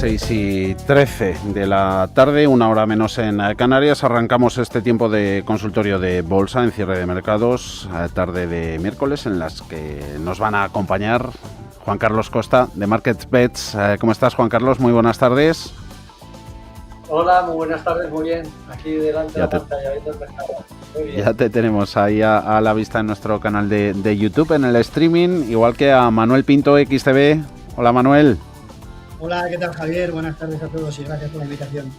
6:13 de la tarde, una hora menos en Canarias. Arrancamos este tiempo de consultorio de bolsa en cierre de mercados, tarde de miércoles, en las que nos van a acompañar Juan Carlos Costa de MarketBets. ¿Cómo estás, Juan Carlos? Muy buenas tardes. Hola, muy buenas tardes, muy bien. Aquí delante de la pantalla, viendo el mercado. Muy bien. Ya te tenemos ahí a la vista en nuestro canal de YouTube, en el streaming, igual que a Manuel Pinto, XTB. Hola, Manuel. Hola, ¿qué tal, Javier? Buenas tardes a todos y gracias por la invitación.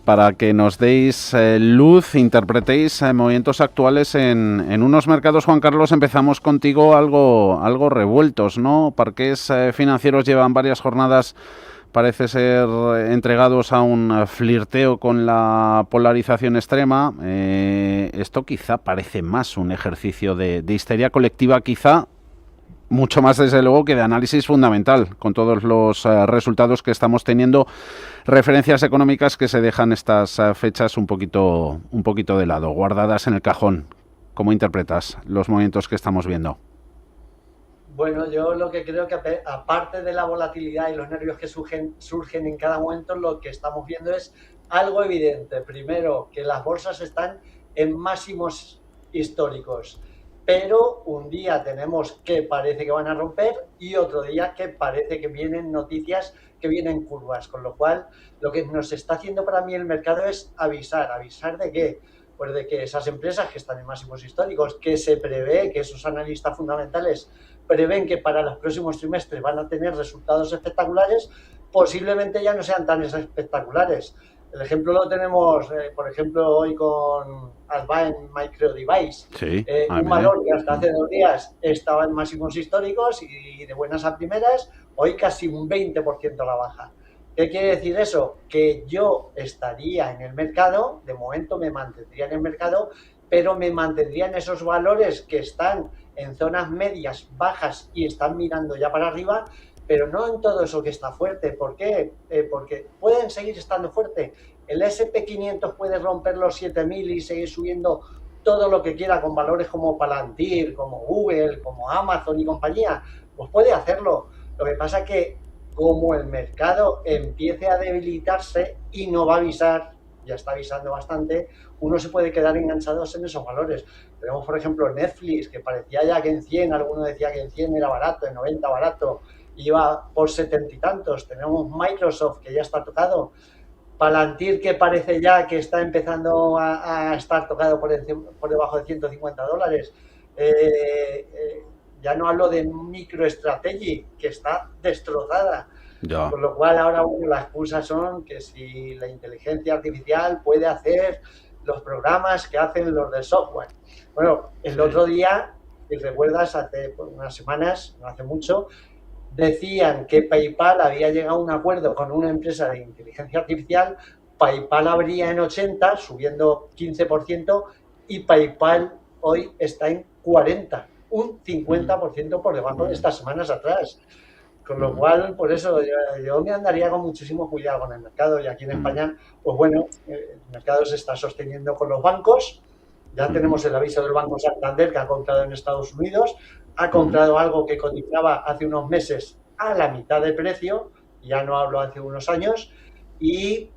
Para que nos deis luz, interpretéis movimientos actuales en unos mercados, Juan Carlos, empezamos contigo algo revueltos, ¿no? Parques financieros llevan varias jornadas, parece ser, entregados a un flirteo con la polarización extrema. Esto quizá parece más un ejercicio de histeria colectiva, quizá, mucho más desde luego que de análisis fundamental, con todos los resultados que estamos teniendo, referencias económicas que se dejan estas fechas un poquito de lado, guardadas en el cajón. ¿Cómo interpretas los movimientos que estamos viendo? Bueno, yo lo que creo que aparte de la volatilidad y los nervios que surgen en cada momento, lo que estamos viendo es algo evidente. Primero, que las bolsas están en máximos históricos, pero un día tenemos que parece que van a romper y otro día que parece que vienen noticias, que vienen curvas, con lo cual lo que nos está haciendo para mí el mercado es avisar. ¿Avisar de qué? Pues de que esas empresas que están en máximos históricos, que se prevé, que esos analistas fundamentales prevén que para los próximos trimestres van a tener resultados espectaculares, posiblemente ya no sean tan espectaculares. El ejemplo lo tenemos, por ejemplo, hoy con Advanced Micro Device. Sí, un valor que hasta hace 2 días estaba en máximos históricos y de buenas a primeras, hoy casi un 20% a la baja. ¿Qué quiere decir eso? Que yo estaría en el mercado, de momento me mantendría en el mercado, pero me mantendría en esos valores que están en zonas medias, bajas y están mirando ya para arriba, pero no en todo eso que está fuerte. ¿Por qué? Porque pueden seguir estando fuerte. El S&P 500 puede romper los 7.000 y seguir subiendo todo lo que quiera con valores como Palantir, como Google, como Amazon y compañía. Pues puede hacerlo. Lo que pasa es que como el mercado empiece a debilitarse y no va a avisar, ya está avisando bastante, uno se puede quedar enganchados en esos valores. Tenemos, por ejemplo, Netflix, que parecía ya que en 100, alguno decía que en 100 era barato, en 90 barato, iba por 70 y tantos. Tenemos Microsoft, que ya está tocado. Palantir, que parece ya que está empezando a estar tocado por debajo de $150. Ya no hablo de MicroStrategy, que está destrozada. Ya. Con lo cual ahora las excusas son que si la inteligencia artificial puede hacer los programas que hacen los de software. Bueno, el otro día, si recuerdas, hace unas semanas, no hace mucho, decían que PayPal había llegado a un acuerdo con una empresa de inteligencia artificial. PayPal abría en 80, subiendo 15%, y PayPal hoy está en 40, un 50% por debajo de estas semanas atrás. Con lo cual, por eso yo me andaría con muchísimo cuidado con el mercado. Y aquí en España, pues bueno, el mercado se está sosteniendo con los bancos. Ya tenemos el aviso del Banco Santander, que ha comprado en Estados Unidos. Ha comprado algo que cotizaba hace unos meses a la mitad de precio, ya no hablo hace unos años, y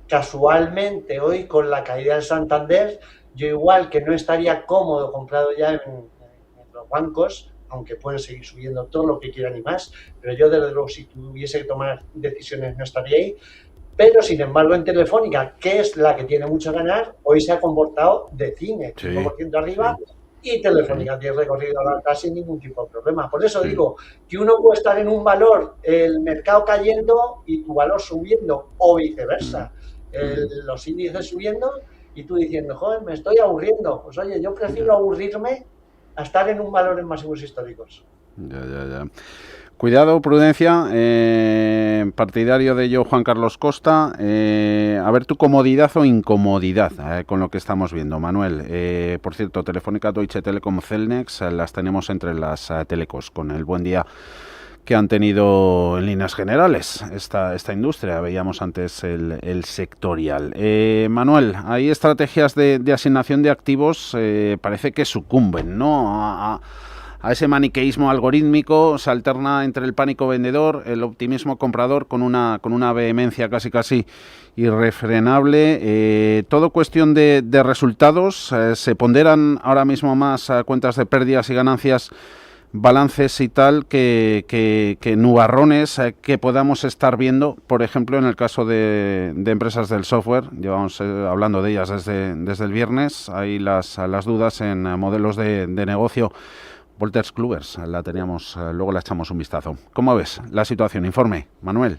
casualmente hoy con la caída del Santander, yo igual que no estaría cómodo comprado ya en los bancos, aunque pueden seguir subiendo todo lo que quieran y más, pero yo desde luego si tuviese que tomar decisiones no estaría ahí. Pero sin embargo en Telefónica, que es la que tiene mucho a ganar, hoy se ha comportado de cine, 5% arriba, y Telefónica tiene recorrido a la alta sin ningún tipo de problema. Por eso digo que uno puede estar en un valor, el mercado cayendo y tu valor subiendo, o viceversa, los índices subiendo y tú diciendo, joder, me estoy aburriendo. Pues oye, yo prefiero aburrirme a estar en un valor en máximos históricos. Ya. Cuidado, prudencia, partidario de ello Juan Carlos Costa. A ver tu comodidad o incomodidad con lo que estamos viendo, Manuel. Por cierto, Telefónica, Deutsche Telekom, Cellnex, las tenemos entre las telecos, con el buen día que han tenido en líneas generales esta industria. Veíamos antes el sectorial. Manuel, hay estrategias de asignación de activos, parece que sucumben, ¿no?, a ese maniqueísmo algorítmico, se alterna entre el pánico vendedor, el optimismo comprador con una vehemencia casi irrefrenable. Todo cuestión de resultados. Se ponderan ahora mismo más cuentas de pérdidas y ganancias, balances y tal, que nubarrones que podamos estar viendo, por ejemplo, en el caso de empresas del software. Llevamos hablando de ellas desde el viernes. Hay las dudas en modelos de negocio. Wolters Kluwer, la teníamos, luego la echamos un vistazo. ¿Cómo ves la situación? Informe, Manuel.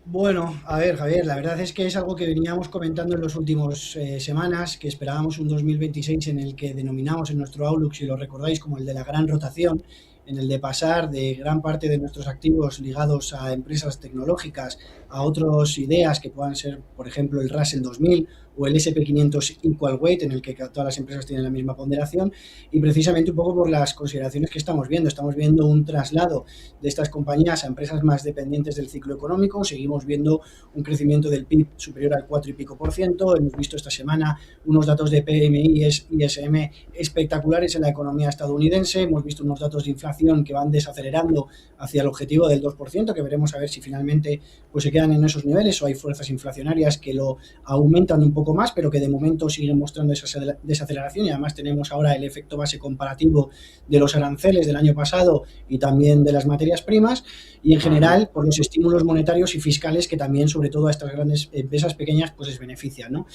Bueno, a ver, Javier, la verdad es que es algo que veníamos comentando en las últimas semanas, que esperábamos un 2026 en el que denominamos en nuestro Outlook, si lo recordáis, como el de la gran rotación, en el de pasar de gran parte de nuestros activos ligados a empresas tecnológicas a otras ideas que puedan ser, por ejemplo, el Russell 2000 o el SP500 Equal Weight, en el que todas las empresas tienen la misma ponderación, y precisamente un poco por las consideraciones que estamos viendo. Estamos viendo un traslado de estas compañías a empresas más dependientes del ciclo económico, seguimos viendo un crecimiento del PIB superior al 4 y pico %, hemos visto esta semana unos datos de PMI y ISM espectaculares en la economía estadounidense, hemos visto unos datos de inflación que van desacelerando hacia el objetivo del 2%, que veremos a ver si finalmente pues se quedan en esos niveles o hay fuerzas inflacionarias que lo aumentan un poco más, pero que de momento siguen mostrando esa desaceleración. Y además tenemos ahora el efecto base comparativo de los aranceles del año pasado y también de las materias primas, y en general por los estímulos monetarios y fiscales que también, sobre todo a estas grandes empresas pequeñas, pues les benefician, ¿no?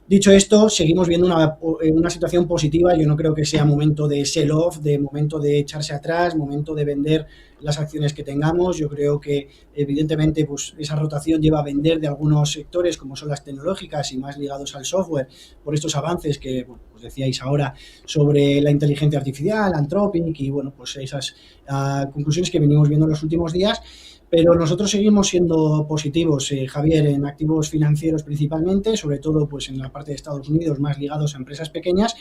Dicho esto, seguimos viendo una situación positiva. Yo no creo que sea momento de sell-off, de momento de echarse atrás, momento de vender las acciones que tengamos. Yo creo que evidentemente pues esa rotación lleva a vender de algunos sectores como son las tecnológicas y más ligados al software por estos avances que pues decíais ahora sobre la inteligencia artificial, Anthropic y bueno, pues esas conclusiones que venimos viendo en los últimos días. Pero nosotros seguimos siendo positivos, Javier, en activos financieros principalmente, sobre todo pues en la parte de Estados Unidos, más ligados a empresas pequeñas.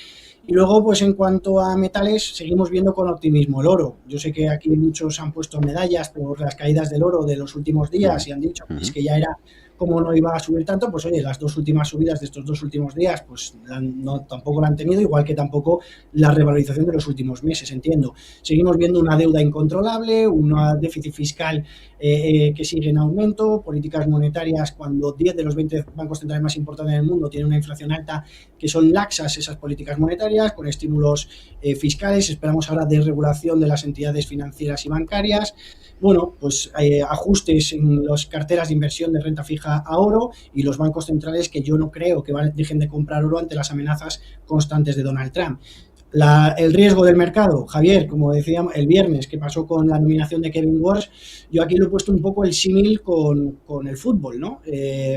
Y luego, pues en cuanto a metales, seguimos viendo con optimismo el oro. Yo sé que aquí muchos han puesto medallas por las caídas del oro de los últimos días y han dicho pues, que ya era como no iba a subir tanto. Pues oye, las dos últimas subidas de estos dos últimos días pues tampoco la han tenido, igual que tampoco la revalorización de los últimos meses, entiendo. Seguimos viendo una deuda incontrolable, un déficit fiscal que sigue en aumento, políticas monetarias cuando 10 de los 20 bancos centrales más importantes del mundo tienen una inflación alta, que son laxas esas políticas monetarias, con estímulos fiscales. Esperamos ahora desregulación de las entidades financieras y bancarias. Bueno, pues ajustes en las carteras de inversión de renta fija a oro y los bancos centrales que yo no creo que dejen de comprar oro ante las amenazas constantes de Donald Trump. El riesgo del mercado, Javier, como decíamos el viernes, que pasó con la nominación de Kevin Walsh, yo aquí lo he puesto un poco el símil con el fútbol, ¿no?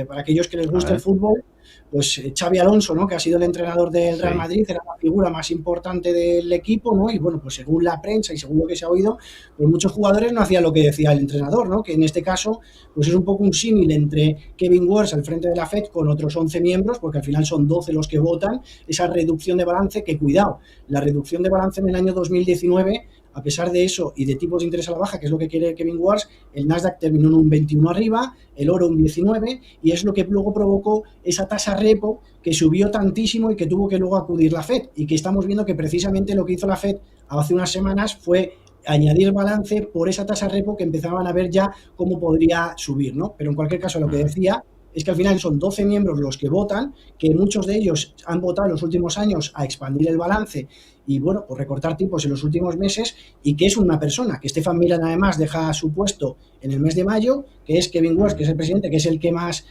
Para aquellos que les gusta el fútbol, pues Xabi Alonso, ¿no? Que ha sido el entrenador del Real Madrid, era la figura más importante del equipo, ¿no? Y bueno, pues según la prensa y según lo que se ha oído, pues muchos jugadores no hacían lo que decía el entrenador, ¿no? Que en este caso, pues es un poco un símil entre Kevin Walsh al frente de la FED con otros 11 miembros, porque al final son 12 los que votan, esa reducción de balance, que cuidado, la reducción de balance en el año 2019, a pesar de eso y de tipos de interés a la baja, que es lo que quiere Kevin Walsh, el Nasdaq terminó en un 21 arriba, el oro un 19, y es lo que luego provocó esa tasa repo que subió tantísimo y que tuvo que luego acudir la FED, y que estamos viendo que precisamente lo que hizo la FED hace unas semanas fue añadir balance por esa tasa repo que empezaban a ver ya cómo podría subir, ¿no? Pero en cualquier caso lo que decía es que al final son 12 miembros los que votan, que muchos de ellos han votado en los últimos años a expandir el balance y, bueno, pues recortar tipos en los últimos meses, y que es una persona, que Stefan Milan además deja su puesto en el mes de mayo, que es Kevin Walsh, que es el presidente, que es el que más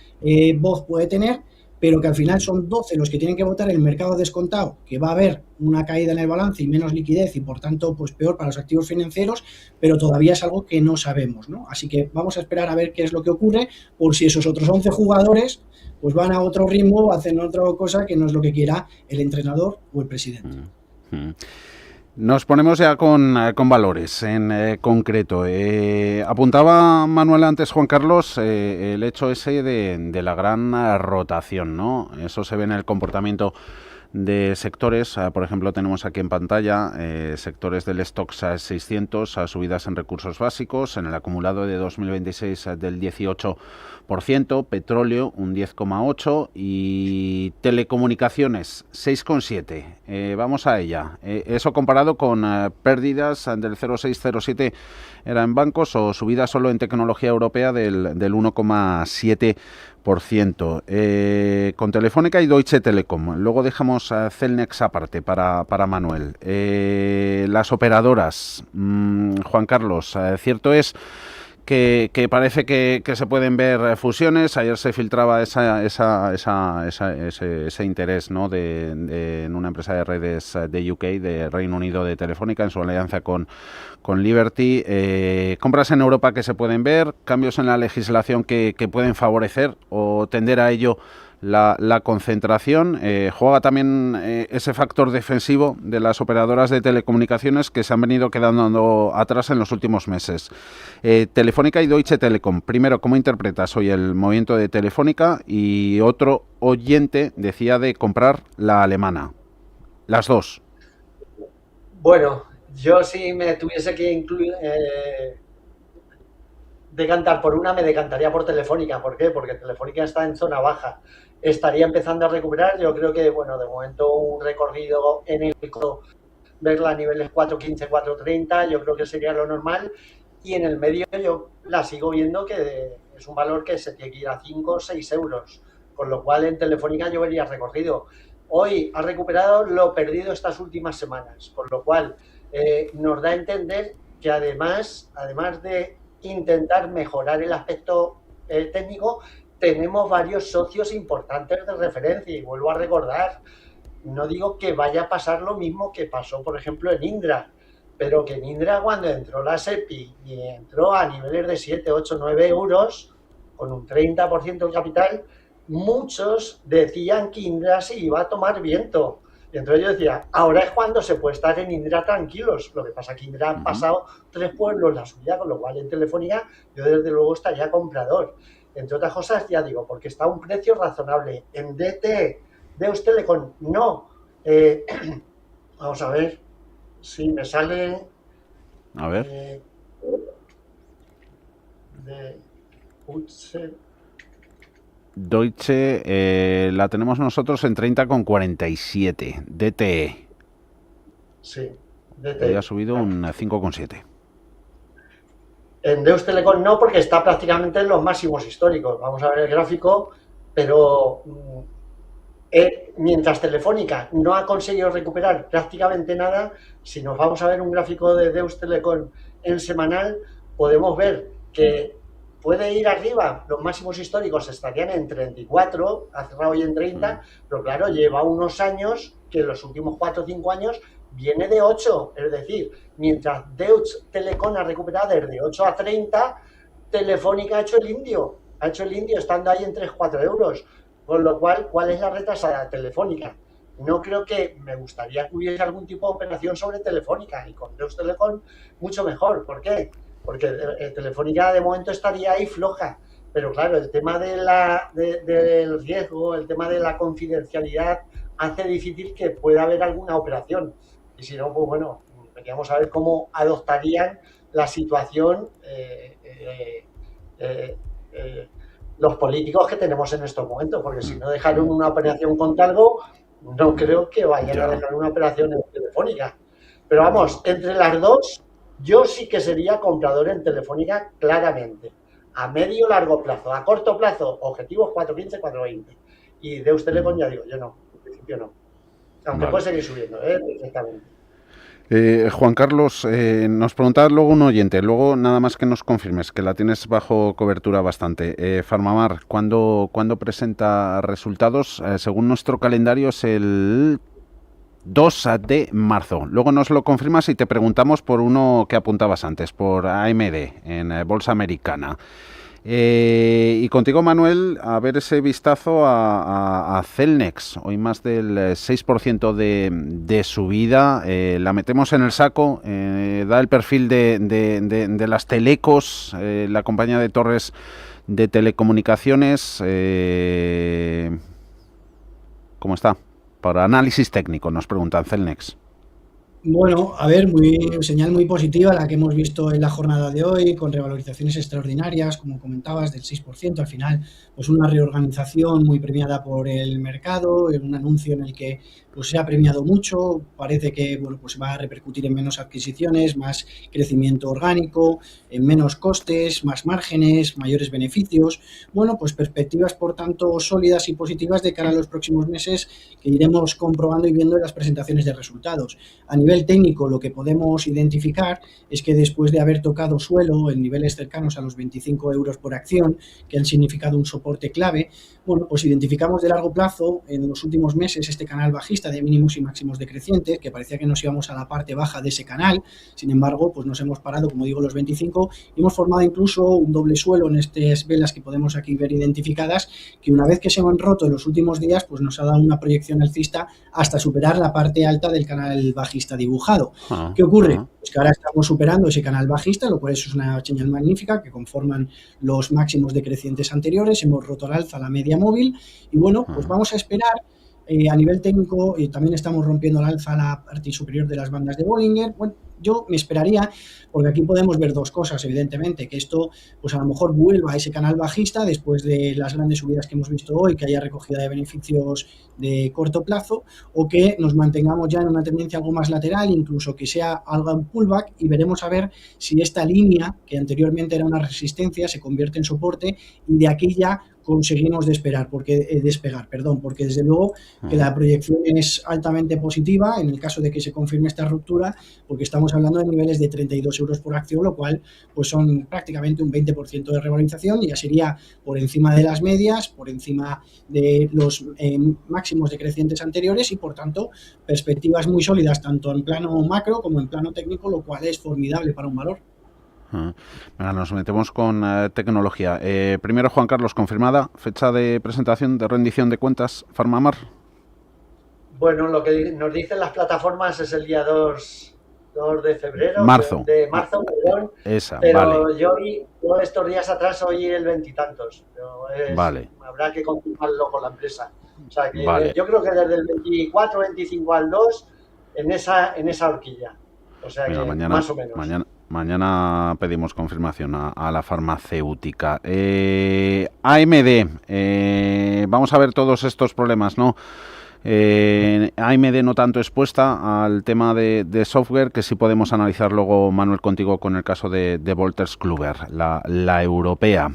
voz puede tener, pero que al final son 12 los que tienen que votar. El mercado descontado, que va a haber una caída en el balance y menos liquidez y por tanto pues peor para los activos financieros, pero todavía es algo que no sabemos, ¿no? Así que vamos a esperar a ver qué es lo que ocurre, por si esos otros 11 jugadores pues van a otro ritmo, hacen otra cosa que no es lo que quiera el entrenador o el presidente. Nos ponemos ya con valores en concreto. Apuntaba Manuel antes, Juan Carlos, el hecho ese de la gran rotación, ¿no? Eso se ve en el comportamiento de sectores. Por ejemplo, tenemos aquí en pantalla sectores del Stoxx 600, subidas en recursos básicos, en el acumulado de 2026 del 18%, petróleo un 10,8% y telecomunicaciones 6,7%. Vamos a ella. Eso comparado con pérdidas del 0,6-0,7% era en bancos o subida solo en tecnología europea del 1,7%. Con Telefónica y Deutsche Telekom. Luego dejamos a Cellnex aparte para Manuel. Las operadoras, Juan Carlos, cierto es que parece que se pueden ver fusiones. Ayer se filtraba ese interés, ¿no?, en una empresa de redes de UK, de Reino Unido, de Telefónica, en su alianza con Liberty. Compras en Europa que se pueden ver, cambios en la legislación que pueden favorecer o tender a ello la concentración. Juega también ese factor defensivo de las operadoras de telecomunicaciones que se han venido quedando atrás en los últimos meses. Telefónica y Deutsche Telekom. Primero, ¿cómo interpretas hoy el movimiento de Telefónica? Y otro oyente decía de comprar la alemana. Las dos. Bueno, yo si me tuviese que decantar por una, me decantaría por Telefónica. ¿Por qué? Porque Telefónica está en zona baja. Estaría empezando a recuperar. Yo creo que, bueno, de momento un recorrido en el verla a niveles 4.15, 4.30, yo creo que sería lo normal. Y en el medio yo la sigo viendo que es un valor que se tiene que ir a 5 o 6 euros. Con lo cual en Telefónica yo vería recorrido. Hoy ha recuperado lo perdido estas últimas semanas. Con lo cual nos da a entender que además de intentar mejorar el aspecto técnico, tenemos varios socios importantes de referencia. Y vuelvo a recordar, no digo que vaya a pasar lo mismo que pasó, por ejemplo, en Indra, pero que en Indra, cuando entró la SEPI y entró a niveles de 7, 8, 9 euros, con un 30% de capital, muchos decían que Indra se iba a tomar viento. Y entonces yo decía, ahora es cuando se puede estar en Indra tranquilos. Lo que pasa es que Indra han pasado 3 pueblos la subida, con lo cual en Telefónica yo desde luego estaría comprador. Entre otras cosas, ya digo, porque está a un precio razonable. En DT, Deus Telecom, no. Vamos a ver si me sale... A ver. Deutsche la tenemos nosotros en 30,47. DTE. Sí, DTE. Ha subido un 5,7. En Deus Telecom no, porque está prácticamente en los máximos históricos. Vamos a ver el gráfico, pero mientras Telefónica no ha conseguido recuperar prácticamente nada, si nos vamos a ver un gráfico de Deus Telecom en semanal, podemos ver que puede ir arriba. Los máximos históricos estarían en 34, ha cerrado hoy en 30, pero claro, lleva unos años que en los últimos 4 o 5 años viene de 8, es decir, mientras Deutsche Telekom ha recuperado desde 8 a 30, Telefónica ha hecho el indio estando ahí en 3-4 euros, con lo cual, ¿cuál es la retrasada? Telefónica. No creo que me gustaría que hubiese algún tipo de operación sobre Telefónica, y con Deutsche Telekom mucho mejor. ¿Por qué? Porque Telefónica de momento estaría ahí floja, pero claro, el tema del riesgo, el tema de la confidencialidad hace difícil que pueda haber alguna operación. Y si no, pues bueno, veríamos a ver cómo adoptarían la situación los políticos que tenemos en estos momentos, porque si no dejaron una operación con Talgo, no creo que vayan a dejar una operación en Telefónica. Pero vamos, entre las dos, yo sí que sería comprador en Telefónica claramente. A medio largo plazo, a corto plazo, objetivos 4.15, 4.20. Y Deus Telecom, ya digo, yo no, en principio no. Aunque puede seguir subiendo, perfectamente. Juan Carlos, nos preguntaba luego un oyente, luego nada más que nos confirmes, que la tienes bajo cobertura bastante. Farmamar, ¿cuándo presenta resultados? Según nuestro calendario es el 2 de marzo. Luego nos lo confirmas y te preguntamos por uno que apuntabas antes, por AMD, en Bolsa Americana. Y contigo, Manuel, a ver ese vistazo a Cellnex. Hoy más del 6% de subida. La metemos en el saco. Da el perfil de las telecos, la compañía de torres de telecomunicaciones. ¿Cómo está? Para análisis técnico, nos preguntan Celnex. Bueno, a ver, señal muy positiva la que hemos visto en la jornada de hoy, con revalorizaciones extraordinarias, como comentabas, del 6%. Al final, pues una reorganización muy premiada por el mercado, un anuncio en el que pues se ha premiado mucho. Parece que bueno, pues va a repercutir en menos adquisiciones, más crecimiento orgánico, en menos costes, más márgenes, mayores beneficios. Bueno, pues perspectivas, por tanto, sólidas y positivas de cara a los próximos meses, que iremos comprobando y viendo en las presentaciones de resultados. A nivel técnico, lo que podemos identificar es que después de haber tocado suelo en niveles cercanos a los 25 euros por acción, que han significado un soporte clave, bueno, pues identificamos de largo plazo en los últimos meses este canal bajista de mínimos y máximos decrecientes, que parecía que nos íbamos a la parte baja de ese canal. Sin embargo, pues nos hemos parado, como digo, los 25 y hemos formado incluso un doble suelo en estas velas que podemos aquí ver identificadas, que una vez que se han roto en los últimos días, pues nos ha dado una proyección alcista hasta superar la parte alta del canal bajista dibujado. ¿Qué ocurre? Pues que ahora estamos superando ese canal bajista, lo cual es una señal magnífica, que conforman los máximos decrecientes anteriores. Hemos roto al alza la media móvil y bueno, pues vamos a esperar. A nivel técnico también estamos rompiendo al alza la parte superior de las bandas de Bollinger. Bueno, yo me esperaría, porque aquí podemos ver dos cosas, evidentemente, que esto pues a lo mejor vuelva a ese canal bajista después de las grandes subidas que hemos visto hoy, que haya recogida de beneficios de corto plazo, o que nos mantengamos ya en una tendencia algo más lateral, incluso que sea algo en pullback, y veremos a ver si esta línea, que anteriormente era una resistencia, se convierte en soporte y de aquí ya conseguimos despegar, porque desde luego que la proyección es altamente positiva en el caso de que se confirme esta ruptura, porque estamos hablando de niveles de 32 euros por acción, lo cual pues son prácticamente un 20% de revalorización, y ya sería por encima de las medias, por encima de los máximos decrecientes anteriores, y por tanto perspectivas muy sólidas tanto en plano macro como en plano técnico, lo cual es formidable para un valor. Venga, nos metemos con tecnología. Primero, Juan Carlos, confirmada fecha de presentación de rendición de cuentas PharmaMar. Bueno, lo que nos dicen las plataformas es el día 2 de febrero. Marzo. De marzo, perdón. Esa, pero vale. yo estos días atrás oí el 20 y tantos. Vale. Habrá que confirmarlo con la empresa. O sea que vale. Yo creo que desde el 24, 25 al 2, en esa horquilla. O sea que mañana, más o menos. Mañana pedimos confirmación a la farmacéutica. AMD, vamos a ver todos estos problemas, ¿no? AMD no tanto expuesta al tema de software, que sí podemos analizar luego, Manuel, contigo con el caso de Wolters Kluwer, la europea.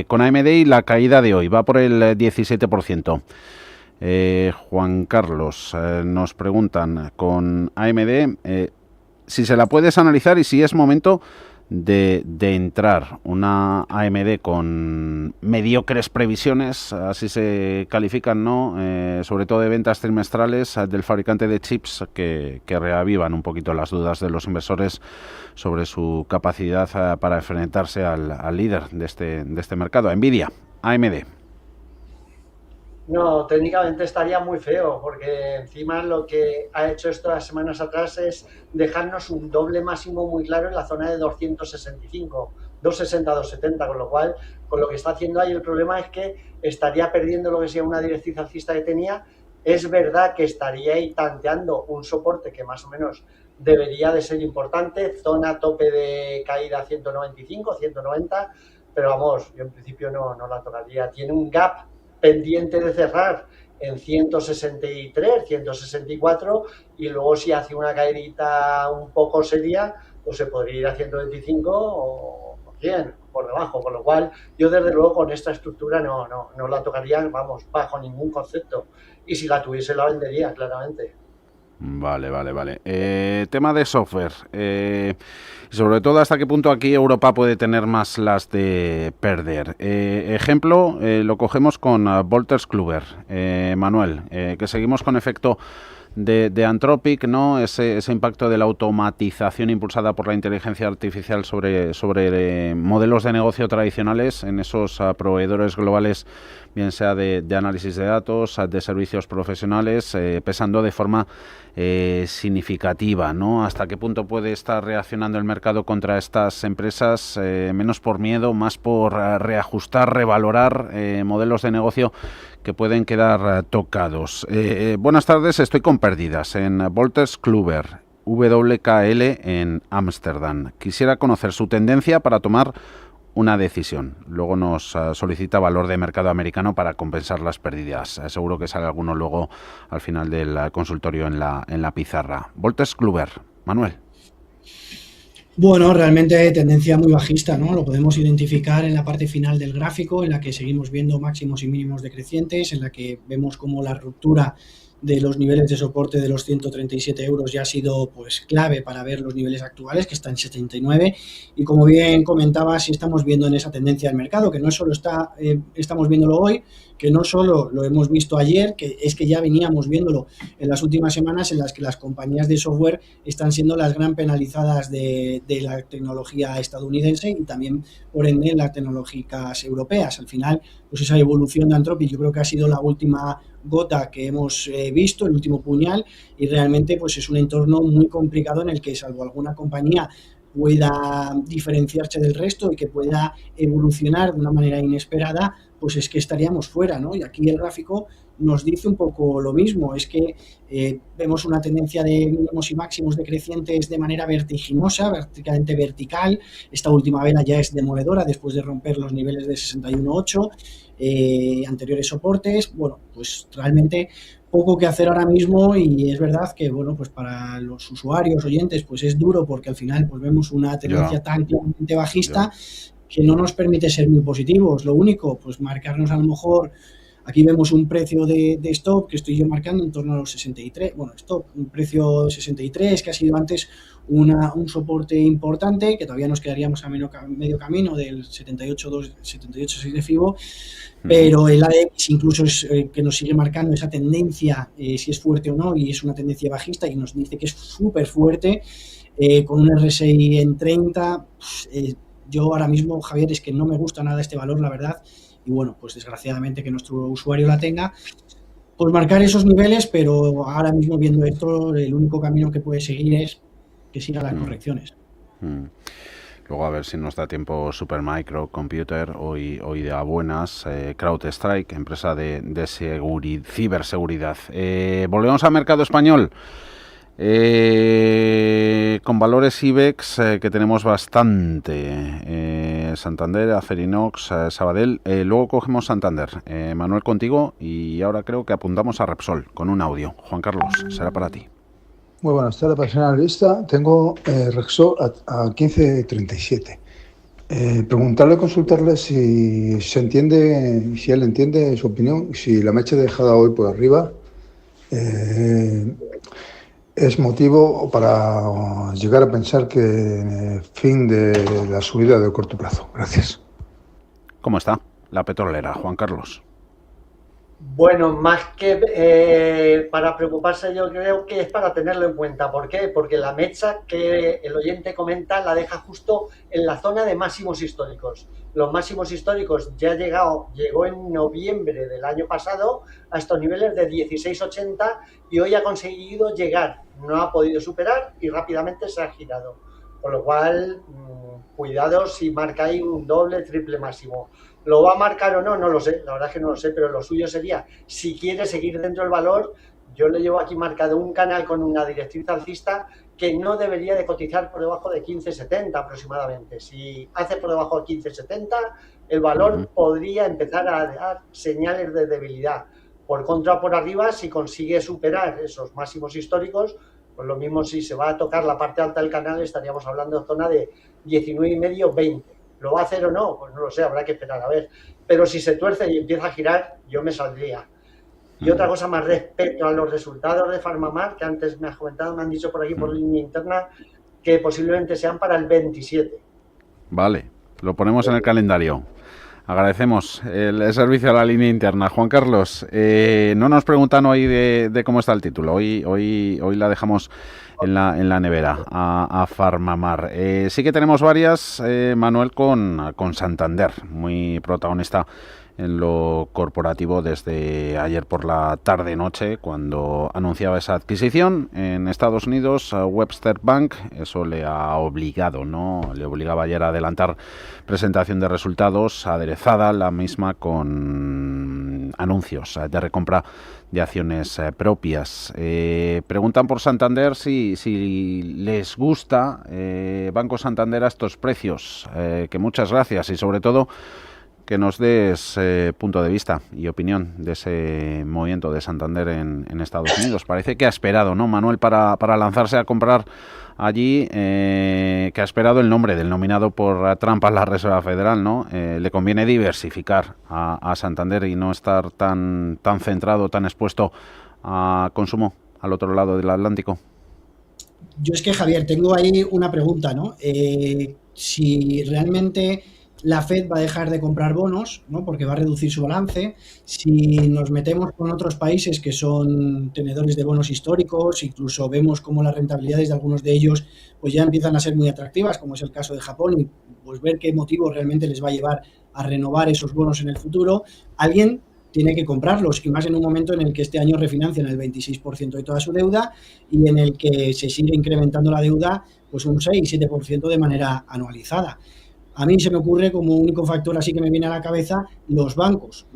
Con AMD y la caída de hoy, va por el 17%. Juan Carlos, nos preguntan con AMD si se la puedes analizar y si es momento de entrar. Una AMD con mediocres previsiones, así se califican, ¿no? Sobre todo de ventas trimestrales del fabricante de chips, que reavivan un poquito las dudas de los inversores sobre su capacidad para enfrentarse al líder de este mercado, Nvidia. AMD. No, técnicamente estaría muy feo, porque encima lo que ha hecho estas semanas atrás es dejarnos un doble máximo muy claro en la zona de 265, 260, 270, con lo cual, con lo que está haciendo ahí, el problema es que estaría perdiendo lo que sea una directriz alcista que tenía. Es verdad que estaría ahí tanteando un soporte que más o menos debería de ser importante, zona tope de caída 195, 190, pero vamos, yo en principio no la tocaría. Tiene un gap pendiente de cerrar en 163, 164, y luego si hace una caída un poco seria, pues se podría ir a 125 o 100 por debajo, con lo cual yo desde luego con esta estructura no la tocaría, vamos, bajo ningún concepto, y si la tuviese la vendería, claramente. Vale. Tema de software. Sobre todo, ¿hasta qué punto aquí Europa puede tener más las de perder? Ejemplo, lo cogemos con Wolters Kluwer, Manuel, que seguimos con efecto de Anthropic, ¿no? Ese impacto de la automatización impulsada por la inteligencia artificial sobre modelos de negocio tradicionales en esos proveedores globales, bien sea de análisis de datos, de servicios profesionales, pesando de forma significativa, ¿no? ¿Hasta qué punto puede estar reaccionando el mercado contra estas empresas? Menos por miedo, más por reajustar, revalorar modelos de negocio que pueden quedar tocados. Buenas tardes, estoy con pérdidas en Wolters Kluwer, WKL en Ámsterdam. Quisiera conocer su tendencia para tomar una decisión. Luego nos solicita valor de mercado americano para compensar las pérdidas. Seguro que sale alguno luego al final del consultorio en la pizarra. Wolters Kluwer, Manuel. Bueno, realmente tendencia muy bajista, ¿no? Lo podemos identificar en la parte final del gráfico, en la que seguimos viendo máximos y mínimos decrecientes, en la que vemos como la ruptura de los niveles de soporte de los 137 euros ya ha sido pues clave para ver los niveles actuales, que están en 79, y como bien comentaba, sí estamos viendo en esa tendencia del mercado, que no solo estamos viéndolo hoy, que no solo lo hemos visto ayer, que es que ya veníamos viéndolo en las últimas semanas, en las que las compañías de software están siendo las gran penalizadas de la tecnología estadounidense y también, por ende, las tecnológicas europeas. Al final, pues esa evolución de Anthropic yo creo que ha sido la última gota que hemos visto, el último puñal, y realmente pues es un entorno muy complicado en el que, salvo alguna compañía pueda diferenciarse del resto y que pueda evolucionar de una manera inesperada, pues es que estaríamos fuera, ¿no? Y aquí el gráfico nos dice un poco lo mismo, es que vemos una tendencia de mínimos y máximos decrecientes de manera vertiginosa, prácticamente vertical. Esta última vela ya es demoledora después de romper los niveles de 61.8, anteriores soportes. Bueno, pues realmente poco que hacer ahora mismo, y es verdad que, bueno, pues para los usuarios, oyentes, pues es duro porque al final pues vemos una tendencia tan claramente bajista que no nos permite ser muy positivos. Lo único, pues marcarnos a lo mejor, aquí vemos un precio de stop que estoy yo marcando en torno a los 63, bueno, stop, un precio 63 que ha sido antes un soporte importante, que todavía nos quedaríamos a medio camino del 78.6 de FIBO, pero el ADX incluso es que nos sigue marcando esa tendencia, si es fuerte o no, y es una tendencia bajista y nos dice que es súper fuerte, con un RSI en 30. Yo ahora mismo, Javier, es que no me gusta nada este valor, la verdad, y bueno, pues desgraciadamente que nuestro usuario la tenga, pues marcar esos niveles, pero ahora mismo viendo esto, el único camino que puede seguir es que siga las correcciones. Luego a ver si nos da tiempo Supermicro Computer, hoy de buenas, CrowdStrike, empresa de ciberseguridad. Volvemos al mercado español. Con valores IBEX que tenemos bastante, Santander, Acerinox, Sabadell, luego cogemos Santander. Manuel, contigo, y ahora creo que apuntamos a Repsol con un audio. Juan Carlos, será para ti. Muy buenas tardes, personal analista. Tengo Repsol a 15.37. Preguntarle, consultarle si se entiende, si él entiende su opinión, si la mecha dejada hoy por arriba es motivo para llegar a pensar que fin de la subida de corto plazo. Gracias. ¿Cómo está la petrolera, Juan Carlos? Bueno, más que para preocuparse, yo creo que es para tenerlo en cuenta. ¿Por qué? Porque la mecha que el oyente comenta la deja justo en la zona de máximos históricos. Los máximos históricos ya llegó en noviembre del año pasado a estos niveles de 16.80 y hoy ha conseguido llegar. No ha podido superar y rápidamente se ha girado. Con lo cual, cuidado si marca ahí un doble, triple máximo. ¿Lo va a marcar o no? No lo sé, la verdad es que no lo sé, pero lo suyo sería, si quiere seguir dentro del valor, yo le llevo aquí marcado un canal con una directriz alcista que no debería de cotizar por debajo de 15.70 aproximadamente. Si hace por debajo de 15.70, el valor podría empezar a dar señales de debilidad. Por contra, por arriba, si consigue superar esos máximos históricos, pues lo mismo, si se va a tocar la parte alta del canal, estaríamos hablando de zona de 19,5, 20. ¿Lo va a hacer o no? Pues no lo sé, habrá que esperar a ver. Pero si se tuerce y empieza a girar, yo me saldría. Y otra cosa más respecto a los resultados de PharmaMar, que antes me has comentado, me han dicho por aquí por línea interna, que posiblemente sean para el 27. Vale, lo ponemos en el calendario. Agradecemos el servicio a la línea interna. Juan Carlos, no nos preguntan hoy de cómo está el título. Hoy la dejamos en la nevera a PharmaMar. Sí que tenemos varias, Manuel, con Santander, muy protagonista en lo corporativo desde ayer por la tarde-noche, cuando anunciaba esa adquisición en Estados Unidos. Webster Bank, eso le ha obligado, ¿no? Le obligaba ayer a adelantar presentación de resultados, aderezada la misma con anuncios de recompra de acciones propias. Preguntan por Santander si les gusta Banco Santander a estos precios, que muchas gracias y sobre todo que nos des punto de vista y opinión de ese movimiento de Santander en Estados Unidos. Parece que ha esperado, ¿no, Manuel, para lanzarse a comprar allí, que ha esperado el nombre del nominado por Trump a la Reserva Federal, ¿no? Le conviene diversificar a Santander y no estar tan centrado, tan expuesto a consumo al otro lado del Atlántico. Yo es que, Javier, tengo ahí una pregunta, ¿no? Si realmente la Fed va a dejar de comprar bonos, ¿no? Porque va a reducir su balance. Si nos metemos con otros países que son tenedores de bonos históricos, incluso vemos cómo las rentabilidades de algunos de ellos pues ya empiezan a ser muy atractivas, como es el caso de Japón, y pues ver qué motivo realmente les va a llevar a renovar esos bonos en el futuro, alguien tiene que comprarlos, y más en un momento en el que este año refinancian el 26% de toda su deuda y en el que se sigue incrementando la deuda pues un 6-7% de manera anualizada. A mí se me ocurre como único factor así que me viene a la cabeza los bancos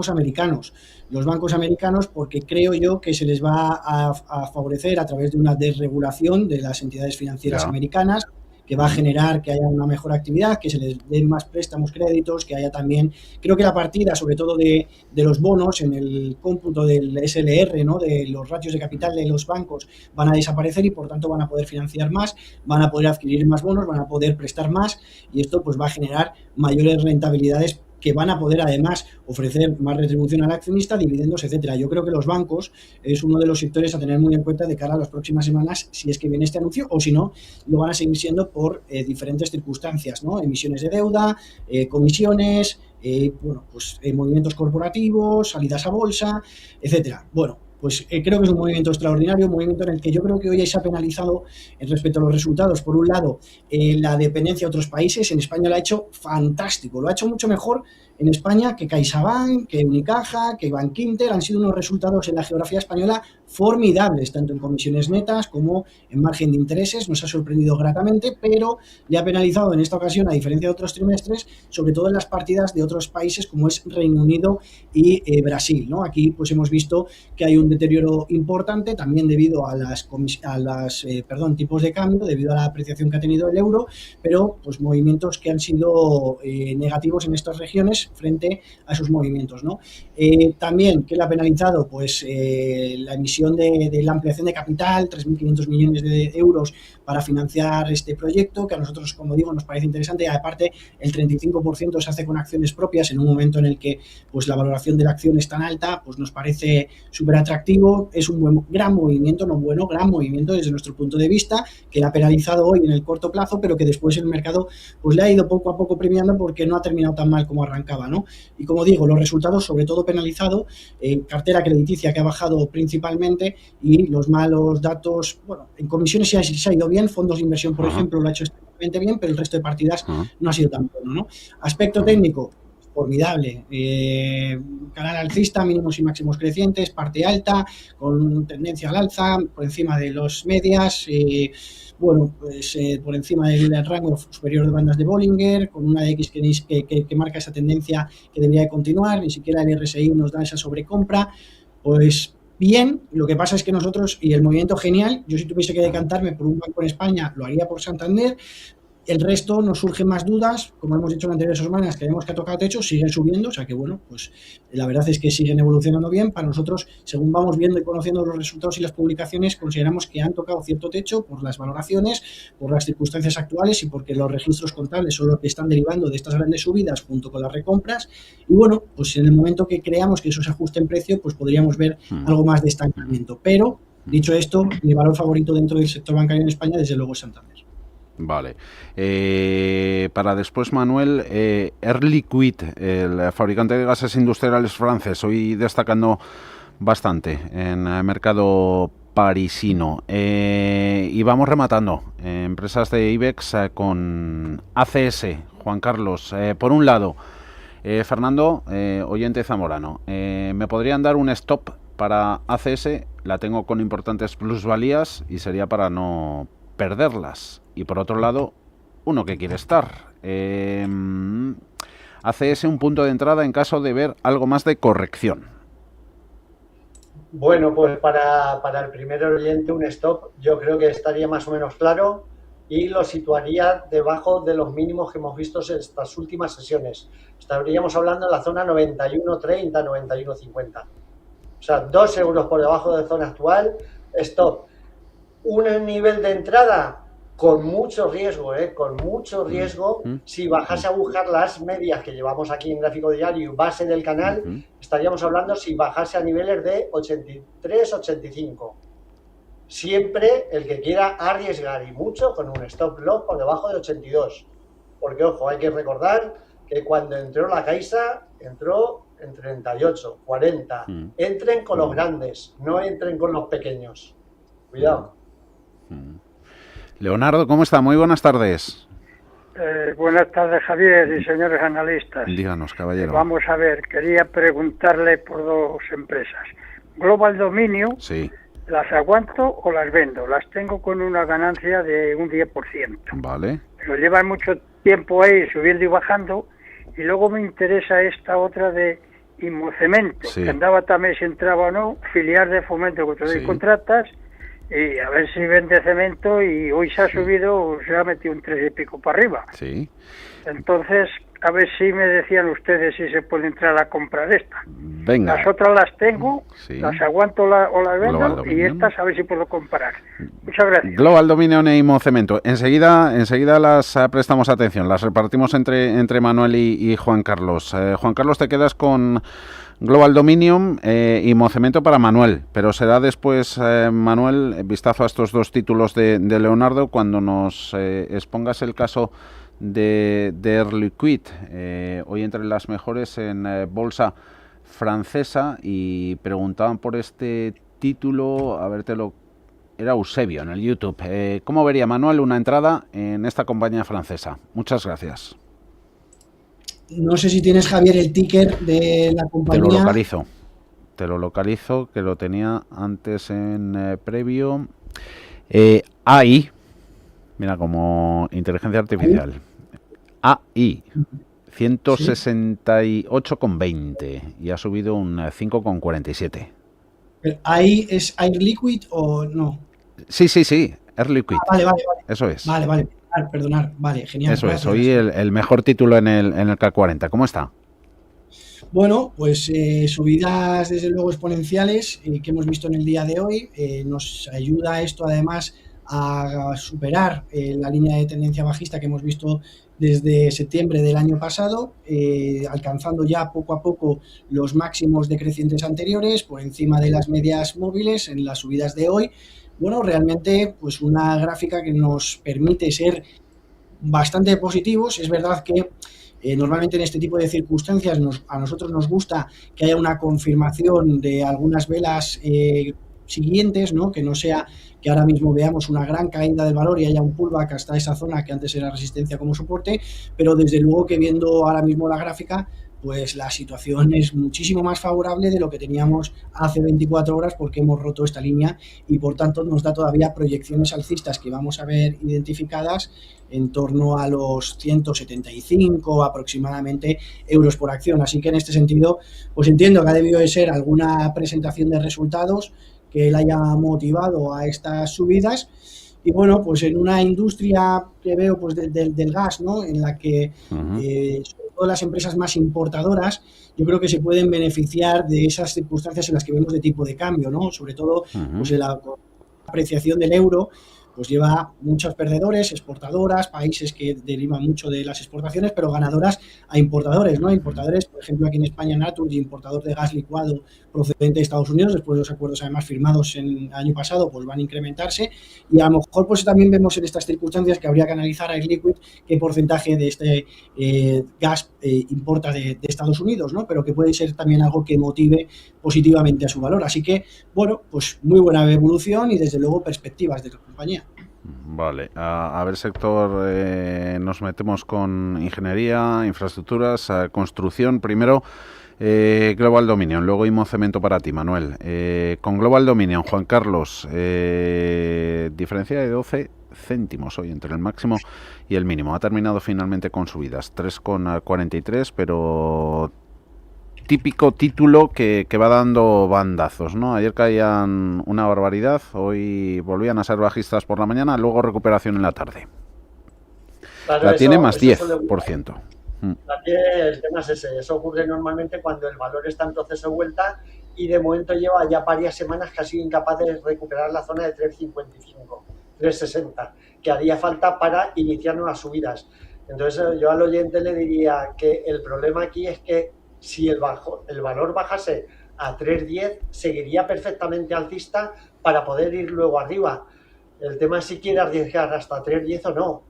americanos. Los bancos americanos, porque creo yo que se les va a favorecer a través de una desregulación de las entidades financieras americanas, que va a generar que haya una mejor actividad, que se les den más préstamos, créditos, que haya también, creo que la partida, sobre todo de los bonos en el cómputo del SLR, ¿no? De los ratios de capital de los bancos van a desaparecer y por tanto van a poder financiar más, van a poder adquirir más bonos, van a poder prestar más y esto pues va a generar mayores rentabilidades que van a poder además ofrecer más retribución al accionista, dividendos, etcétera. Yo creo que los bancos es uno de los sectores a tener muy en cuenta de cara a las próximas semanas, si es que viene este anuncio, o si no, lo van a seguir siendo por diferentes circunstancias, ¿no? Emisiones de deuda, comisiones, movimientos corporativos, salidas a bolsa, etcétera. Bueno, pues creo que es un movimiento extraordinario, un movimiento en el que yo creo que hoy se ha penalizado respecto a los resultados. Por un lado, la dependencia a otros países. En España lo ha hecho fantástico, lo ha hecho mucho mejor en España que CaixaBank, que Unicaja, que Bankinter. Han sido unos resultados en la geografía española formidables, tanto en comisiones netas como en margen de intereses. Nos ha sorprendido gratamente, pero le ha penalizado en esta ocasión, a diferencia de otros trimestres, sobre todo en las partidas de otros países como es Reino Unido y Brasil, ¿no? Aquí pues hemos visto que hay un deterioro importante también debido a tipos de cambio, debido a la apreciación que ha tenido el euro, pero pues movimientos que han sido negativos en estas regiones frente a esos movimientos, ¿no? También, ¿qué le ha penalizado? Pues la emisión de la ampliación de capital, 3.500 millones de euros para financiar este proyecto, que a nosotros, como digo, nos parece interesante. Aparte, el 35% se hace con acciones propias en un momento en el que pues la valoración de la acción es tan alta, pues nos parece súper atractivo. Es un gran movimiento desde nuestro punto de vista, que le ha penalizado hoy en el corto plazo, pero que después el mercado pues le ha ido poco a poco premiando porque no ha terminado tan mal como arrancaba, ¿no? Y como digo, los resultados sobre todo penalizado, cartera crediticia que ha bajado principalmente y los malos datos, bueno, en comisiones sí se ha ido bien, fondos de inversión, por ejemplo, lo ha hecho extremadamente bien, pero el resto de partidas no ha sido tan bueno, ¿no? Aspecto técnico, formidable, canal alcista, mínimos y máximos crecientes, parte alta, con tendencia al alza, por encima de los medias, por encima del rango superior de bandas de Bollinger, con una X que marca esa tendencia que debería de continuar. Ni siquiera el RSI nos da esa sobrecompra, pues bien. Lo que pasa es que nosotros, y el movimiento genial, yo si tuviese que decantarme por un banco en España, lo haría por Santander. El resto nos surgen más dudas, como hemos dicho en anteriores semanas, creemos que ha tocado techo, siguen subiendo, o sea que bueno, pues la verdad es que siguen evolucionando bien. Para nosotros, según vamos viendo y conociendo los resultados y las publicaciones, consideramos que han tocado cierto techo por las valoraciones, por las circunstancias actuales y porque los registros contables son los que están derivando de estas grandes subidas junto con las recompras. Y bueno, pues en el momento que creamos que eso se ajuste en precio, pues podríamos ver algo más de estancamiento. Pero, dicho esto, mi valor favorito dentro del sector bancario en España, desde luego, es Santander. Vale. Para después, Manuel, Air Liquide, el fabricante de gases industriales francés, hoy destacando bastante en el mercado parisino. Y vamos rematando. Empresas de IBEX con ACS. Juan Carlos, por un lado, Fernando, oyente zamorano, ¿me podrían dar un stop para ACS? La tengo con importantes plusvalías y sería para no perderlas. Y por otro lado, uno que quiere estar. hace ese un punto de entrada en caso de ver algo más de corrección? Bueno, pues para el primer oyente un stop yo creo que estaría más o menos claro y lo situaría debajo de los mínimos que hemos visto en estas últimas sesiones. Estaríamos hablando en la zona 91.30, 91.50. O sea, 2 euros por debajo de zona actual, stop. Un nivel de entrada con mucho riesgo, con mucho riesgo. Si bajase a buscar las medias que llevamos aquí en gráfico diario, base del canal, estaríamos hablando si bajase a niveles de 83, 85. Siempre el que quiera arriesgar y mucho con un stop loss por debajo de 82. Porque, ojo, hay que recordar que cuando entró la Caixa, entró en 38, 40. Entren con los grandes, no entren con los pequeños. Cuidado. Leonardo, ¿cómo está? Muy buenas tardes. Buenas tardes, Javier y señores analistas. Díganos, caballero. Vamos a ver, quería preguntarle por 2 empresas. Global Dominio, sí. ¿Las aguanto o las vendo? Las tengo con una ganancia de un 10%. Vale. Pero llevan mucho tiempo ahí subiendo y bajando. Y luego me interesa esta otra de Inmocemento, sí. Que andaba también si entraba o no, filial de Fomento que contratas, y a ver si vende cemento, y hoy se ha subido, se ha metido un 3 y pico para arriba. Sí. Entonces, a ver si me decían ustedes si se puede entrar a comprar esta. Venga. Las otras las tengo, las aguanto o las vendo, y estas a ver si puedo comparar. Muchas gracias. Global Dominion e Inmocemento. Enseguida las prestamos atención, las repartimos entre Manuel y Juan Carlos. Juan Carlos, te quedas con Global Dominion y Inmocemento para Manuel, pero será después, Manuel, vistazo a estos 2 títulos de Leonardo cuando nos expongas el caso de Air Liquide, hoy entre las mejores en bolsa francesa, y preguntaban por este título, a ver, era Eusebio en el YouTube. ¿Cómo vería, Manuel, una entrada en esta compañía francesa? Muchas gracias. No sé si tienes, Javier, el ticker de la compañía. Te lo localizo, que lo tenía antes en previo. AI, mira, como inteligencia artificial. AI, 168,20 y ha subido un 5,47. ¿AI es Air Liquide o no? Sí, Air Liquide. Vale. Eso es. Vale. Perdonar. Vale, genial. Eso gracias. es, hoy el mejor título en el K40. ¿Cómo está? Bueno, pues subidas desde luego exponenciales que hemos visto en el día de hoy. Nos ayuda esto además a superar la línea de tendencia bajista que hemos visto desde septiembre del año pasado, alcanzando ya poco a poco los máximos decrecientes anteriores por encima de las medias móviles en las subidas de hoy. Bueno, realmente pues una gráfica que nos permite ser bastante positivos. Es verdad que normalmente en este tipo de circunstancias a nosotros nos gusta que haya una confirmación de algunas velas siguientes, ¿no? Que no sea que ahora mismo veamos una gran caída del valor y haya un pullback hasta esa zona que antes era resistencia como soporte, pero desde luego que viendo ahora mismo la gráfica, pues la situación es muchísimo más favorable de lo que teníamos hace 24 horas porque hemos roto esta línea y por tanto nos da todavía proyecciones alcistas que vamos a ver identificadas en torno a los 175 aproximadamente euros por acción. Así que en este sentido, pues entiendo que ha debido de ser alguna presentación de resultados que la haya motivado a estas subidas. Y bueno, pues en una industria que veo pues del gas, ¿no? En la que sobre todo las empresas más importadoras, yo creo que se pueden beneficiar de esas circunstancias en las que vemos de tipo de cambio, ¿no? Sobre todo pues la apreciación del euro, pues lleva muchos perdedores, exportadoras, países que derivan mucho de las exportaciones, pero ganadoras a importadores, ¿no? Importadores, por ejemplo, aquí en España Naturgy, importador de gas licuado procedente de Estados Unidos, después de los acuerdos además firmados el año pasado, pues van a incrementarse y a lo mejor pues también vemos en estas circunstancias que habría que analizar a Air Liquide qué porcentaje de este gas importa de Estados Unidos, ¿no? Pero que puede ser también algo que motive positivamente a su valor. Así que, bueno, pues muy buena evolución y desde luego perspectivas de la compañía. Vale, a ver sector, nos metemos con ingeniería, infraestructuras, construcción. Primero, Global Dominion, luego Inmocemento para ti, Manuel. Con Global Dominion, Juan Carlos, diferencia de 12 céntimos hoy entre el máximo y el mínimo. Ha terminado finalmente con subidas, 3,43, pero típico título que va dando bandazos, ¿no? Ayer caían una barbaridad, hoy volvían a ser bajistas por la mañana, luego recuperación en la tarde. Claro, la tiene eso, más eso 10%. El tema es ese. Eso ocurre normalmente cuando el valor está en proceso de vuelta y de momento lleva ya varias semanas que ha sido incapaz de recuperar la zona de 3,55, 3,60, que haría falta para iniciar nuevas subidas. Entonces yo al oyente le diría que el problema aquí es que si el valor bajase a 3,10 seguiría perfectamente alcista para poder ir luego arriba. El tema es si quiere arriesgar hasta 3,10 o no.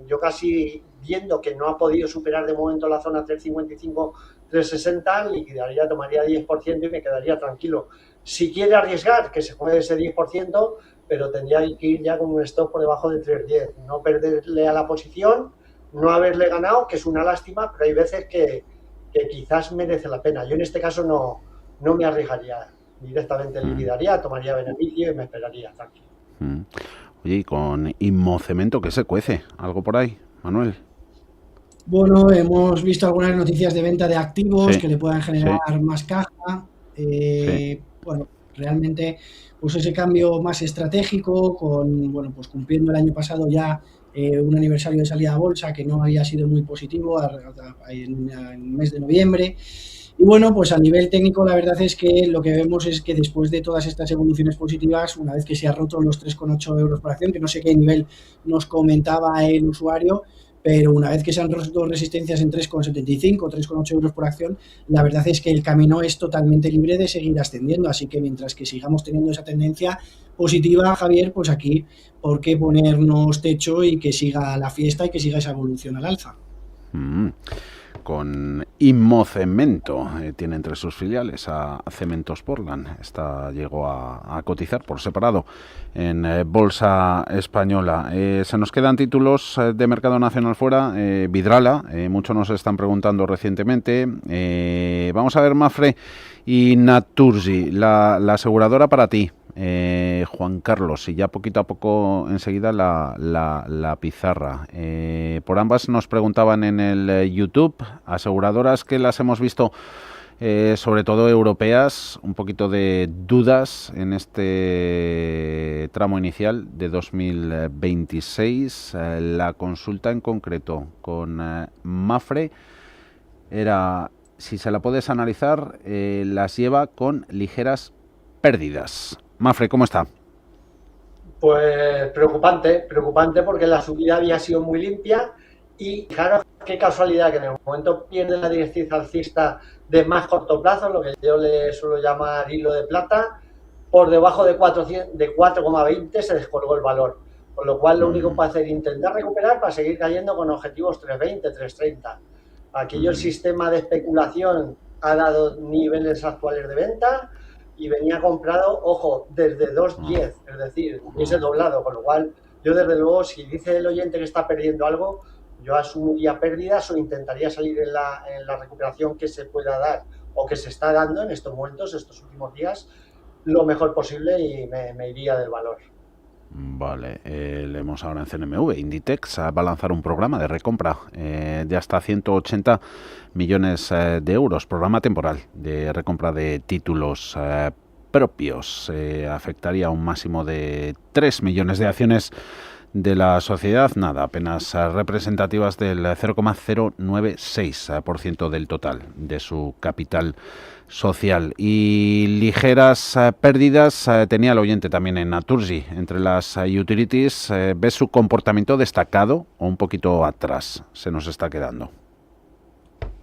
Yo casi viendo que no ha podido superar de momento la zona 3,55, 3,60, liquidaría, tomaría 10% y me quedaría tranquilo. Si quiere arriesgar, que se juegue ese 10%, pero tendría que ir ya con un stop por debajo de 3,10. No perderle a la posición, no haberle ganado, que es una lástima, pero hay veces que quizás merece la pena. Yo en este caso no me arriesgaría, directamente liquidaría, tomaría beneficio y me esperaría tranquilo. Oye, y con Inmocemento, ¿qué se cuece? ¿Algo por ahí, Manuel? Bueno, hemos visto algunas noticias de venta de activos que le puedan generar más caja. Bueno, realmente pues ese cambio más estratégico pues cumpliendo el año pasado ya un aniversario de salida a bolsa que no había sido muy positivo en el mes de noviembre. Y bueno, pues a nivel técnico la verdad es que lo que vemos es que después de todas estas evoluciones positivas, una vez que se ha roto los 3,8 euros por acción, que no sé qué nivel nos comentaba el usuario, pero una vez que se han roto resistencias en 3,75, 3,8 euros por acción, la verdad es que el camino es totalmente libre de seguir ascendiendo, así que mientras que sigamos teniendo esa tendencia positiva, Javier, pues aquí, ¿por qué ponernos techo y que siga la fiesta y que siga esa evolución al alza? Con Inmocemento, tiene entre sus filiales a Cementos Portland. Esta llegó a cotizar por separado en Bolsa Española. Se nos quedan títulos de mercado nacional fuera. Vidrala, muchos nos están preguntando recientemente. Vamos a ver Mapfre y Naturgy, la aseguradora para ti. Juan Carlos, y ya poquito a poco enseguida la pizarra. Por ambas nos preguntaban en el YouTube, aseguradoras que las hemos visto, sobre todo europeas, un poquito de dudas en este tramo inicial de 2026. La consulta en concreto con Mapfre era si se la puedes analizar, las lleva con ligeras pérdidas. Mapfre, ¿cómo está? Pues preocupante porque la subida había sido muy limpia y claro, qué casualidad que en el momento pierde la directriz alcista de más corto plazo, lo que yo le suelo llamar hilo de plata, por debajo de 4,20 se descolgó el valor, con lo cual lo único que puede hacer es intentar recuperar para seguir cayendo con objetivos 3,20, 3,30. Aquí el sistema de especulación ha dado niveles actuales de venta y venía comprado, ojo, desde 2,10, es decir, hubiese doblado, con lo cual yo desde luego, si dice el oyente que está perdiendo algo, yo asumiría pérdidas o intentaría salir en la recuperación que se pueda dar o que se está dando en estos momentos, estos últimos días, lo mejor posible y me iría del valor. Vale, leemos ahora en CNMV. Inditex va a lanzar un programa de recompra de hasta 180 millones de euros, programa temporal de recompra de títulos propios. Afectaría a un máximo de 3 millones de acciones de la sociedad, apenas representativas del 0,096% del total de su capital social. Y ligeras pérdidas tenía el oyente también en Naturgy. Entre las utilities, ¿ves su comportamiento destacado o un poquito atrás? Se nos está quedando.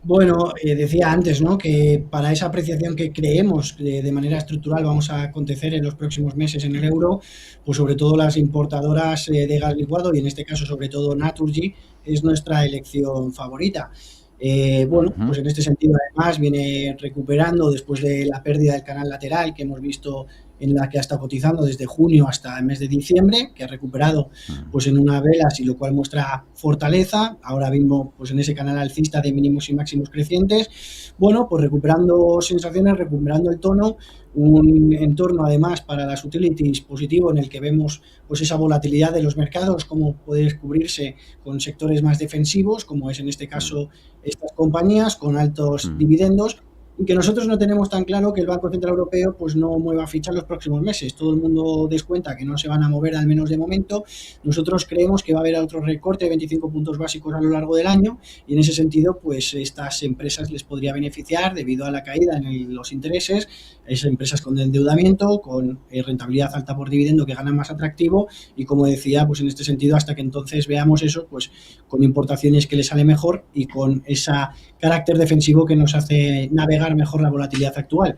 Bueno, decía antes, ¿no?, que para esa apreciación que creemos de manera estructural vamos a acontecer en los próximos meses en el euro, pues sobre todo las importadoras de gas licuado, y en este caso sobre todo Naturgy, es nuestra elección favorita. Pues en este sentido además viene recuperando después de la pérdida del canal lateral que hemos visto en la que ha estado cotizando desde junio hasta el mes de diciembre, que ha recuperado pues en una vela, y lo cual muestra fortaleza, ahora mismo pues en ese canal alcista de mínimos y máximos crecientes. Bueno, pues recuperando sensaciones, recuperando el tono, un entorno además para las utilities positivo en el que vemos pues esa volatilidad de los mercados, cómo puede descubrirse con sectores más defensivos, como es en este caso estas compañías con altos dividendos, y que nosotros no tenemos tan claro que el Banco Central Europeo pues no mueva ficha en los próximos meses. Todo el mundo descuenta que no se van a mover, al menos de momento. Nosotros creemos que va a haber otro recorte de 25 puntos básicos a lo largo del año, y en ese sentido pues estas empresas les podría beneficiar debido a la caída en los intereses. Es empresas con endeudamiento, con rentabilidad alta por dividendo, que ganan más atractivo, y como decía, pues en este sentido, hasta que entonces veamos eso, pues con importaciones que les sale mejor y con ese carácter defensivo que nos hace navegar mejor la volatilidad actual.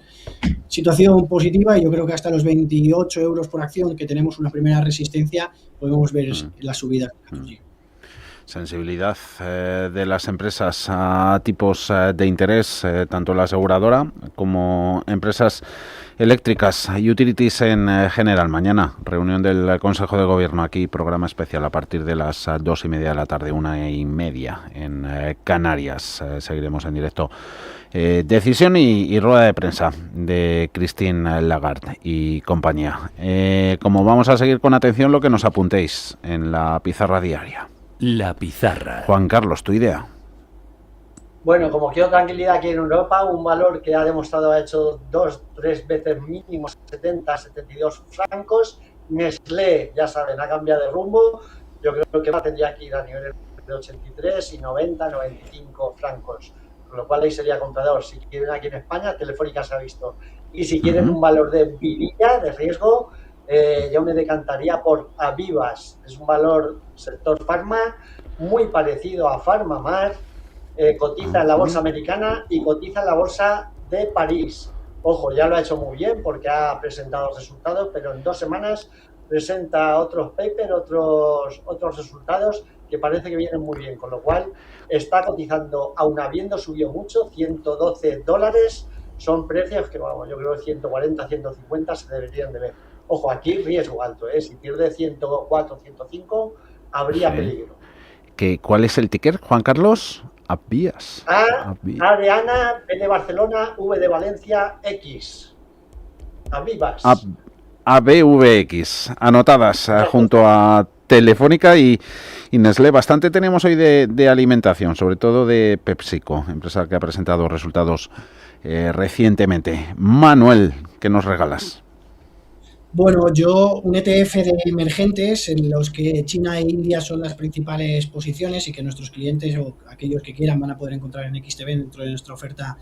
Situación positiva, y yo creo que hasta los 28 euros por acción, que tenemos una primera resistencia, podemos ver las subidas. Sensibilidad de las empresas a tipos de interés, tanto la aseguradora como empresas eléctricas y utilities en general. Mañana, reunión del Consejo de Gobierno, aquí programa especial a partir de las 2:30 de la tarde, 1:30 en Canarias. Seguiremos en directo. Decisión y rueda de prensa de Christine Lagarde y compañía. Como vamos a seguir con atención lo que nos apuntéis en la pizarra diaria. La pizarra. Juan Carlos, tu idea. Bueno, como quiero tranquilidad aquí en Europa, un valor que ha demostrado ha hecho 2-3 veces mínimo 70-72 francos. Nestlé, ya saben, ha cambiado de rumbo. Yo creo que tendría que ir a niveles de 83 y 90-95 francos. Con lo cual ahí sería comprador. Si quieren aquí en España, Telefónica se ha visto. Y si quieren un valor de vidilla, de riesgo, yo me decantaría por Avivas. Es un valor sector farma muy parecido a Farmamar. Cotiza en la bolsa americana y cotiza en la bolsa de París. Ojo, ya lo ha hecho muy bien porque ha presentado resultados, pero en 2 semanas presenta otros papers, otros resultados que parece que vienen muy bien, con lo cual está cotizando, aun habiendo subido mucho, $112. Son precios que, vamos, yo creo que 140, 150 se deberían de ver. Ojo, aquí riesgo alto, si pierde 104, 105, habría peligro. ¿Cuál es el ticker, Juan Carlos? Avivas. A de Ana, B de Barcelona, V de Valencia, X. Avivas. ABVX, anotadas junto a Telefónica y Nestlé. Bastante tenemos hoy de alimentación, sobre todo de PepsiCo, empresa que ha presentado resultados recientemente. Manuel, ¿qué nos regalas? Bueno, yo un ETF de emergentes en los que China e India son las principales posiciones y que nuestros clientes o aquellos que quieran van a poder encontrar en XTB dentro de nuestra oferta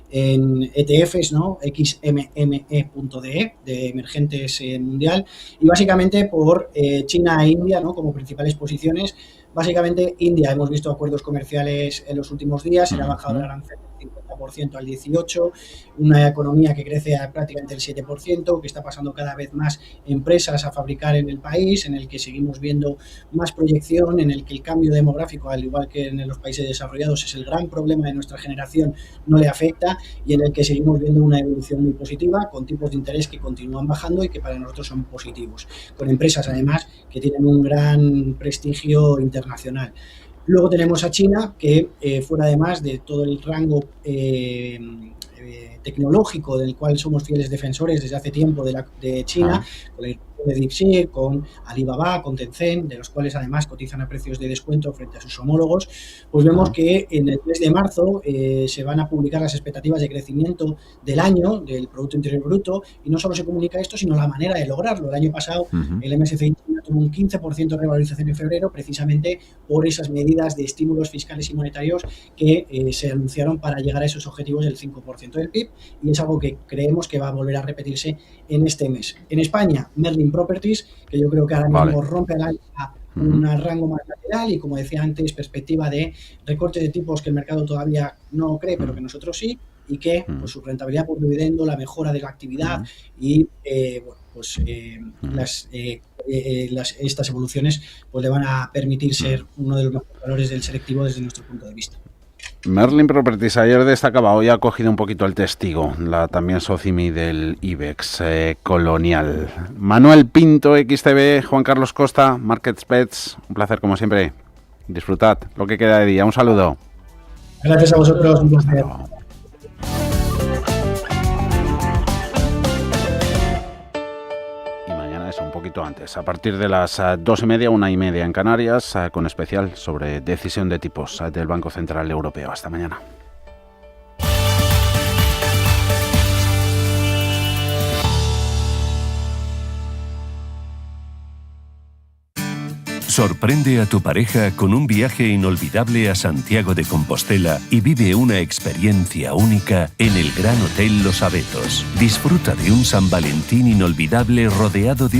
en ETFs, ¿no? xmme.de, de emergentes mundial, y básicamente por China e India, ¿no? Como principales posiciones. Básicamente India, hemos visto acuerdos comerciales en los últimos días, se le ha bajado el arancel del 50% al 18%, una economía que crece a prácticamente el 7%, que está pasando cada vez más empresas a fabricar en el país, en el que seguimos viendo más proyección, en el que el cambio demográfico, al igual que en los países desarrollados, es el gran problema de nuestra generación, no le afecta, y en el que seguimos viendo una evolución muy positiva, con tipos de interés que continúan bajando y que para nosotros son positivos, con empresas además que tienen un gran prestigio internacional. Luego tenemos a China, que fuera además de todo el rango tecnológico del cual somos fieles defensores desde hace tiempo de China, con el de DeepSeek, con Alibaba, con Tencent, de los cuales además cotizan a precios de descuento frente a sus homólogos, pues vemos que en el mes de marzo se van a publicar las expectativas de crecimiento del año del Producto Interior Bruto, y no solo se comunica esto, sino la manera de lograrlo. El año pasado el MSCI tuvo un 15% de revalorización en febrero, precisamente por esas medidas de estímulos fiscales y monetarios que se anunciaron para llegar a esos objetivos del 5% del PIB, y es algo que creemos que va a volver a repetirse en este mes. En España, Merlin Properties, que yo creo que ahora mismo rompe al alza un rango más lateral y, como decía antes, perspectiva de recorte de tipos que el mercado todavía no cree, pero que nosotros sí, y que pues, su rentabilidad por dividendo, la mejora de la actividad y estas evoluciones pues le van a permitir ser uno de los mejores valores del selectivo desde nuestro punto de vista. Merlin Properties ayer destacaba, hoy ha cogido un poquito el testigo, la también Socimi del IBEX Colonial. Manuel Pinto, XTV, Juan Carlos Costa, Markets Bets, un placer como siempre. Disfrutad lo que queda de día. Un saludo. Gracias a vosotros, un placer. Y mañana es un poquito antes, a partir de las 2:30, 1:30 en Canarias, con especial sobre decisión de tipos del Banco Central Europeo. Hasta mañana. Sorprende a tu pareja con un viaje inolvidable a Santiago de Compostela y vive una experiencia única en el Gran Hotel Los Abetos. Disfruta de un San Valentín inolvidable rodeado de